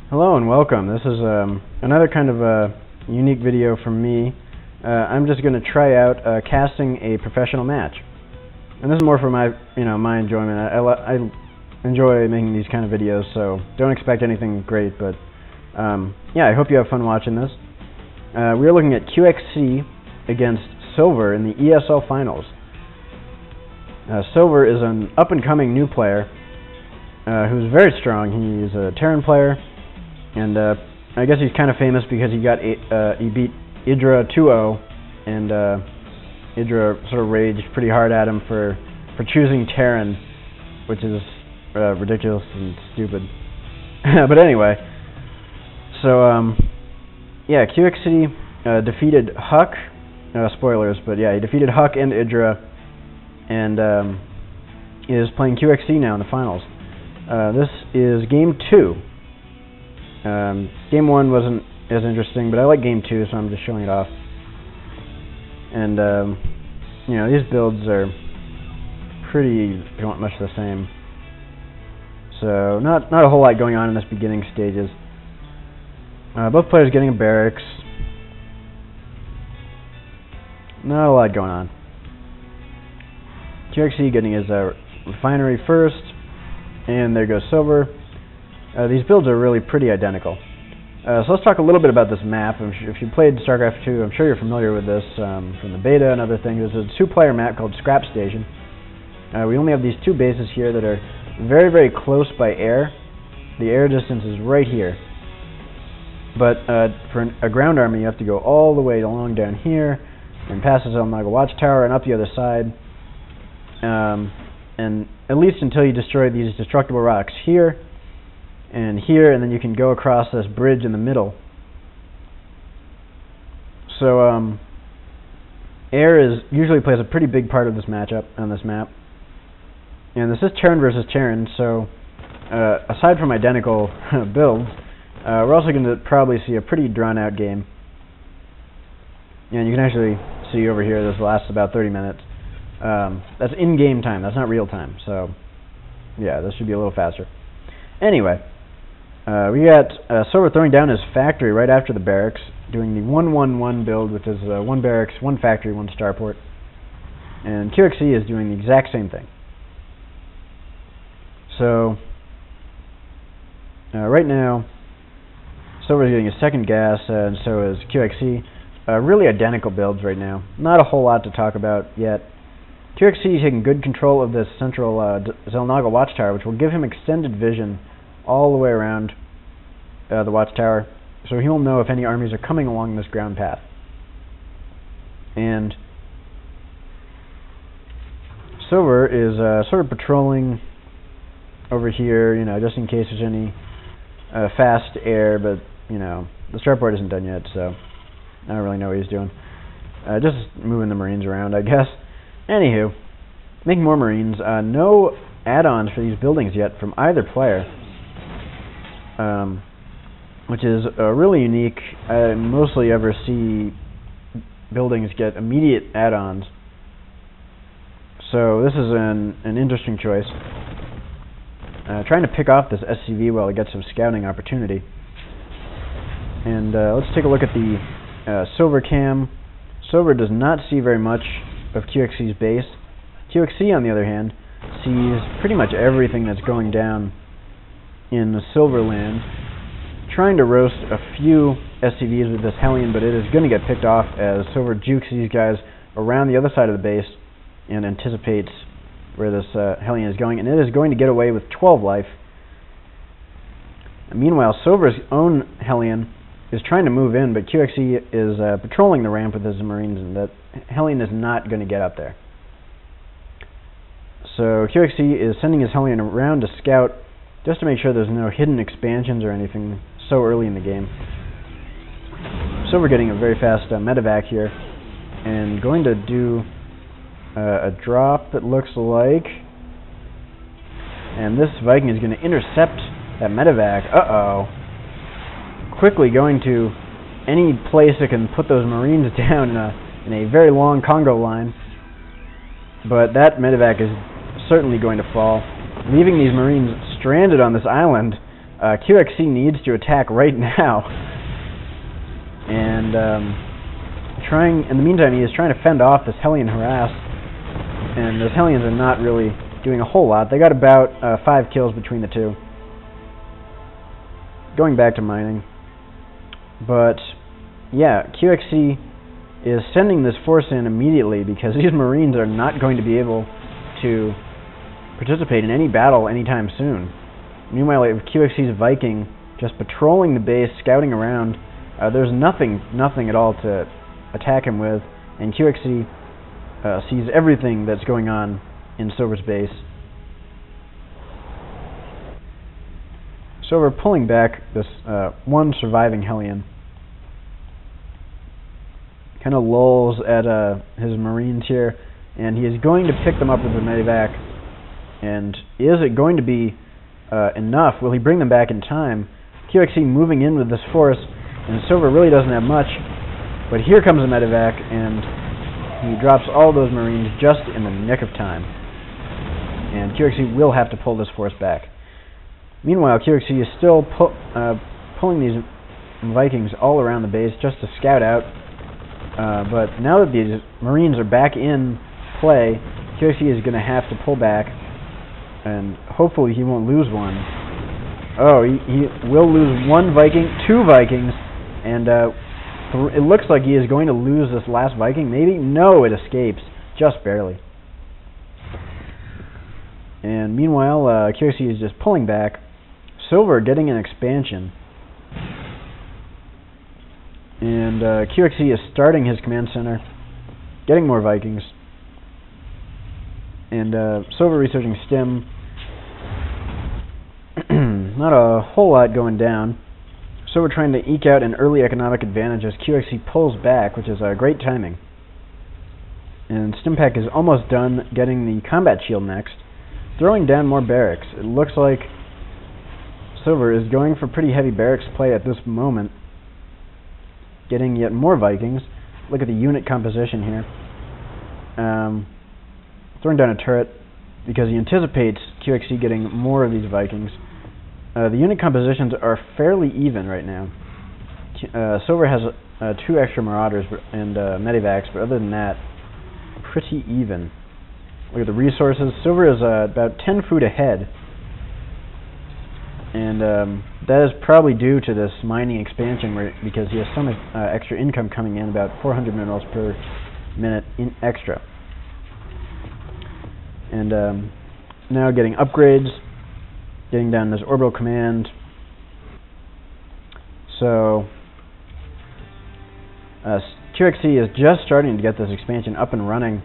Hello and welcome. This is another kind of a unique video from me. I'm just going to try out casting a professional match, and this is more for my enjoyment. I enjoy making these kind of videos, so don't expect anything great. But yeah, I hope you have fun watching this. We are looking at QXC against Silver in the ESL finals. Silver is an up-and-coming new player who's very strong. He's a Terran player, and I guess he's kind of famous because he beat Idra 2-0, and Idra sort of raged pretty hard at him for choosing Terran, which is ridiculous and stupid. But anyway, so yeah, QXC defeated Huck. Spoilers, but yeah, he defeated Huck and Idra, and is playing QXC now in the finals. This is Game 2. Game 1 wasn't as interesting, but I like Game 2, so I'm just showing it off. And, these builds are pretty much the same. So, not a whole lot going on in this beginning stages. Both players getting a barracks. Not a lot going on. QXC getting his refinery first, and there goes Silver. These builds are really pretty identical. So let's talk a little bit about this map. If you played StarCraft 2, I'm sure you're familiar with this from the beta and other things. It's a two-player map called Scrap Station. We only have these two bases here that are very, very close by air. The air distance is right here. But for a ground army, you have to go all the way along down here, and past the Zelnaga Watchtower and up the other side. And at least until you destroy these destructible rocks here, and then you can go across this bridge in the middle. So air usually plays a pretty big part of this matchup on this map. And this is Terran versus Terran, so aside from identical builds, we're also going to probably see a pretty drawn-out game. And you can actually see over here this lasts about 30 minutes. That's in-game time, that's not real time, so yeah, this should be a little faster. Anyway, we got Silver throwing down his factory right after the barracks, doing the 1-1-1 build, which is one barracks, one factory, one starport. And QXC is doing the exact same thing. So, right now, Silver's getting a second gas, and so is QXC. Really identical builds right now. Not a whole lot to talk about yet. QXC is taking good control of this central Zelnaga Watchtower, which will give him extended vision all the way around the Watchtower, so he'll know if any armies are coming along this ground path. And Silver is sort of patrolling over here, just in case there's any fast air, but, the starport isn't done yet, so I don't really know what he's doing. Just moving the Marines around, I guess. Anywho, making more Marines. No add-ons for these buildings yet from either player, which is really unique. I mostly ever see buildings get immediate add-ons, so this is an interesting choice. Trying to pick off this SCV while it gets some scouting opportunity. And let's take a look at the Silver cam. Silver does not see very much of QXC's base. QXC, on the other hand, sees pretty much everything that's going down in the Silver land. Trying to roast a few SCVs with this Hellion, but it is going to get picked off as Silver jukes these guys around the other side of the base and anticipates where this Hellion is going, and it is going to get away with 12 life. And meanwhile, Silver's own Hellion is trying to move in, but QXC is patrolling the ramp with his Marines, and that Hellion is not going to get up there. So QXC is sending his Hellion around to scout, just to make sure there's no hidden expansions or anything so early in the game. Silver getting a very fast medevac here, and going to do a drop, it looks like. And this Viking is going to intercept that medevac. Uh-oh. Quickly going to any place that can put those Marines down in a very long Congo line. But that medevac is certainly going to fall, leaving these Marines stranded on this island QXC needs to attack right now. And in the meantime, he is trying to fend off this Hellion harass. And those Hellions are not really doing a whole lot. They got about 5 kills between the two. Going back to mining. But, yeah, QXC is sending this force in immediately because these Marines are not going to be able to participate in any battle anytime soon. Meanwhile, with QXC's Viking just patrolling the base, scouting around, there's nothing at all to attack him with, and QXC sees everything that's going on in Silver's base. So we're pulling back this one surviving Hellion. Kind of lulls at his Marines here, and he is going to pick them up with the medevac. And is it going to be enough? Will he bring them back in time? QXC moving in with this force, and Silver really doesn't have much. But here comes the medevac, and he drops all those Marines just in the nick of time. And QXC will have to pull this force back. Meanwhile, QXC is still pulling these Vikings all around the base just to scout out. But now that these Marines are back in play, QXC is going to have to pull back, and hopefully he won't lose one. Oh, he will lose one Viking, 2 Vikings, and it looks like he is going to lose this last Viking. Maybe? No, it escapes. Just barely. And meanwhile, QXC is just pulling back. Silver getting an expansion. And QXC is starting his command center, getting more Vikings. And Silver researching STIM. Not a whole lot going down. So we're trying to eke out an early economic advantage as QXC pulls back, which is great timing. And Stimpack is almost done getting the combat shield next, throwing down more barracks. It looks like Silver is going for pretty heavy barracks play at this moment, getting yet more Vikings. Look at the unit composition here. Throwing down a turret because he anticipates QXC getting more of these Vikings. The unit compositions are fairly even right now. Silver has 2 extra Marauders and Medivacs, but other than that, pretty even. Look at the resources. Silver is about 10 food ahead, and that is probably due to this mining expansion because he has some extra income coming in, about 400 minerals per minute in extra. And now getting upgrades, getting down this orbital command. So QXC is just starting to get this expansion up and running,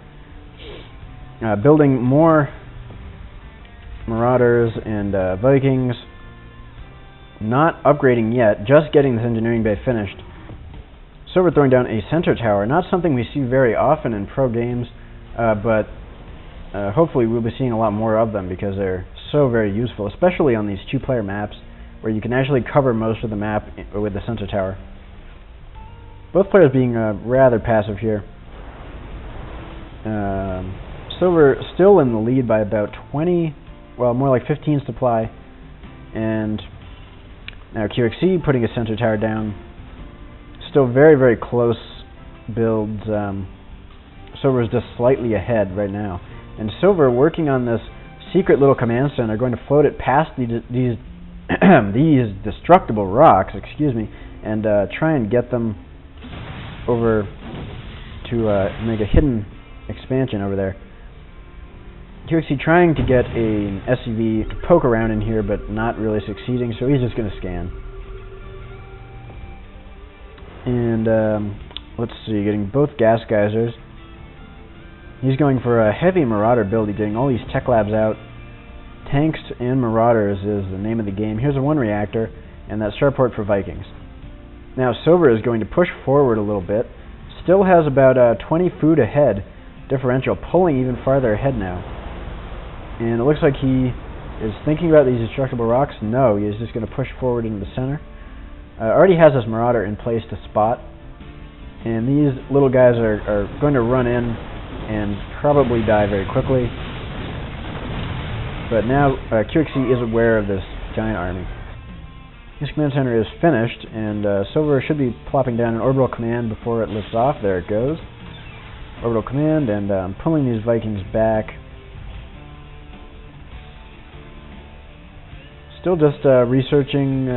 building more Marauders and Vikings. Not upgrading yet, just getting this engineering bay finished. So we're throwing down a center tower, not something we see very often in pro games, but hopefully we'll be seeing a lot more of them because they're so very useful, especially on these 2-player maps where you can actually cover most of the map with the center tower. Both players being rather passive here. Silver still in the lead by about 20, well, more like 15 supply, and now QXC putting a center tower down. Still very, very close builds. Silver is just slightly ahead right now. And Silver working on this secret little command center, going to float it past these these destructible rocks, and try and get them over to make a hidden expansion over there. QXC trying to get an SCV to poke around in here, but not really succeeding, so he's just going to scan. And let's see, getting both gas geysers. He's going for a heavy Marauder build. He's getting all these tech labs out. Tanks and Marauders is the name of the game. Here's a 1 reactor and that starport for Vikings. Now Silver is going to push forward a little bit. Still has about 20 food ahead. Differential pulling even farther ahead now. And it looks like he is thinking about these destructible rocks. No, he is just going to push forward into the center. Already has this Marauder in place to spot. And these little guys are going to run in and probably die very quickly. But now QXC is aware of this giant army. This command center is finished, and Silver should be plopping down an orbital command before it lifts off. There it goes. Orbital command, and I'm pulling these Vikings back. Still just researching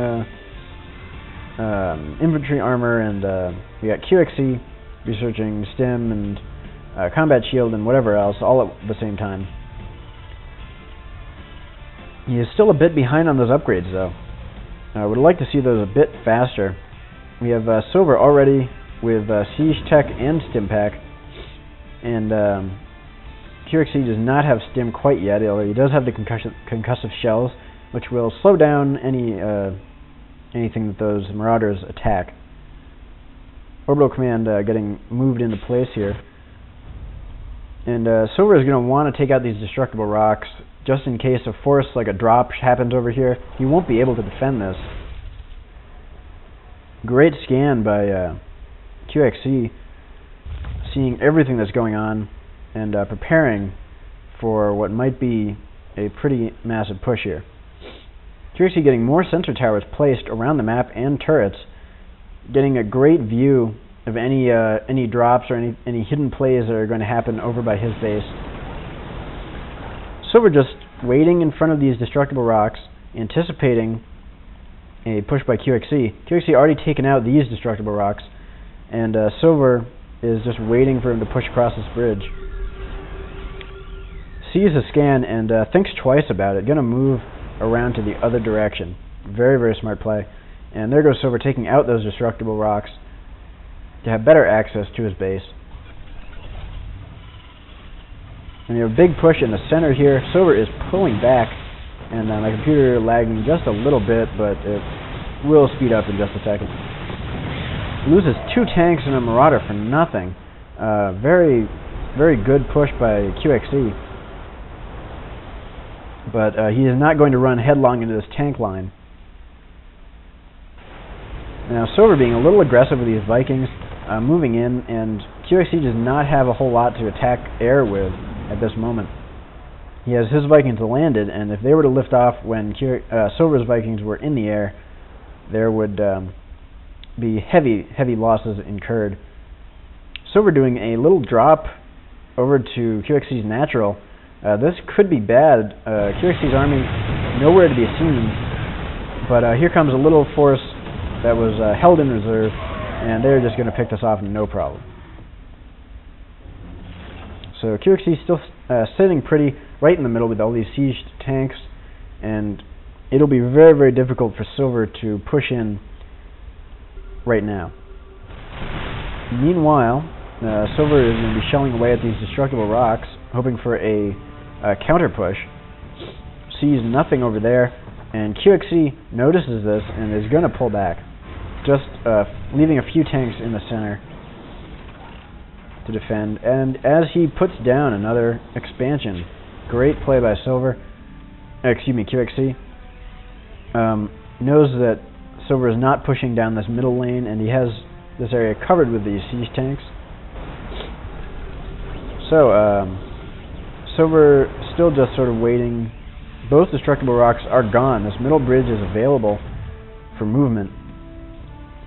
infantry armor, and we got QXC researching stim and combat shield and whatever else, all at the same time. He is still a bit behind on those upgrades, though. I would like to see those a bit faster. We have Silver already with Siege Tech and Stim Pack, and QXC does not have Stim quite yet, although he does have the concussive shells, which will slow down anything that those Marauders attack. Orbital command getting moved into place here. And Silver is going to want to take out these destructible rocks just in case a force like a drop happens over here. He won't be able to defend this. Great scan by QXC, seeing everything that's going on and preparing for what might be a pretty massive push here. QXC getting more sensor towers placed around the map and turrets, getting a great view of any drops or any hidden plays that are going to happen over by his base. Silver just waiting in front of these destructible rocks, anticipating a push by QXC. QXC already taken out these destructible rocks, and Silver is just waiting for him to push across this bridge. Sees the scan and thinks twice about it, gonna move around to the other direction. Very, very smart play. And there goes Silver taking out those destructible rocks to have better access to his base. And we have a big push in the center here. Silver is pulling back, and my computer lagging just a little bit, but it will speed up in just a second. Loses 2 tanks and a Marauder for nothing. Very, very good push by QXC. But he is not going to run headlong into this tank line. Now Silver being a little aggressive with these Vikings, moving in, and QXC does not have a whole lot to attack air with at this moment. He has his Vikings landed, and if they were to lift off when Silver's Vikings were in the air, there would be heavy losses incurred. Silver doing a little drop over to QXC's natural. This could be bad. QXC's army nowhere to be seen, but here comes a little force that was held in reserve, and they're just going to pick this off no problem. So QXC still sitting pretty right in the middle with all these sieged tanks, and it'll be very, very difficult for Silver to push in right now. Meanwhile, Silver is going to be shelling away at these destructible rocks, hoping for a counter push. Sees nothing over there, and QXC notices this and is going to pull back, just leaving a few tanks in the center to defend. And as he puts down another expansion, great play by QXC, knows that Silver is not pushing down this middle lane, and he has this area covered with these siege tanks. So Silver still just sort of waiting. Both destructible rocks are gone. This middle bridge is available for movement,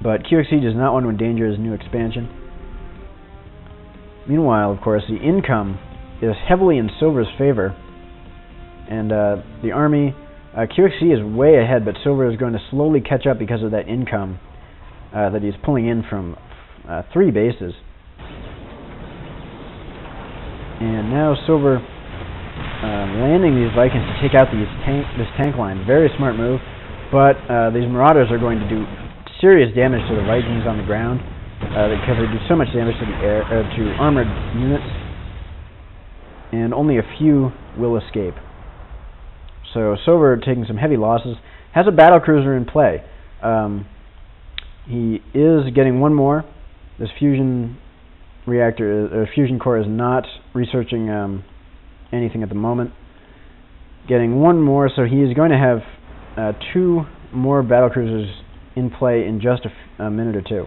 but QXC does not want to endanger his new expansion. Meanwhile, of course, the income is heavily in Silver's favor, and the army, QXC is way ahead, but Silver is going to slowly catch up because of that income that he's pulling in from 3 bases. And now Silver landing these Vikings to take out this tank line. Very smart move, but these Marauders are going to do serious damage to the Vikings on the ground because they do so much damage to the air, to armored units, and only a few will escape. So Silver taking some heavy losses, has a battlecruiser in play. He is getting one more. This fusion reactor, or fusion core, is not researching anything at the moment. Getting one more, so he is going to have 2 more battlecruisers in play in just a minute or 2.